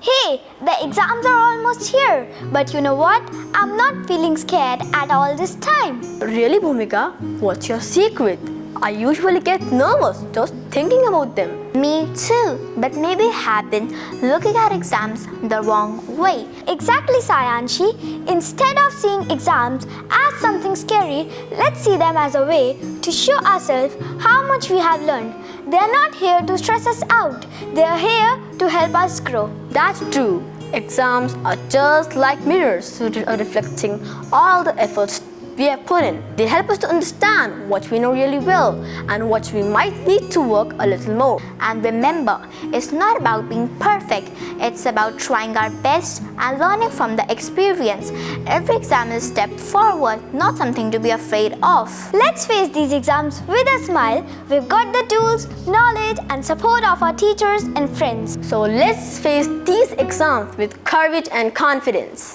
Hey, the exams are almost here. But you know what? I'm not feeling scared at all this time. Really, Bhumika? What's your secret? I usually get nervous just thinking about them. Me too, but maybe I have been looking at exams the wrong way. Exactly, Sayanshi. Instead of seeing exams as something scary, let's see them as a way to show ourselves how much we have learned. They are not here to stress us out. They are here to help us grow. That's true. Exams are just like mirrors reflecting all the efforts we have put in. They help us to understand what we know really well and what we might need to work a little more. And remember, it's not about being perfect, it's about trying our best and learning from the experience. Every exam is a step forward, not something to be afraid of. Let's face these exams with a smile. We've got the tools, knowledge, and support of our teachers and friends. So let's face these exams with courage and confidence.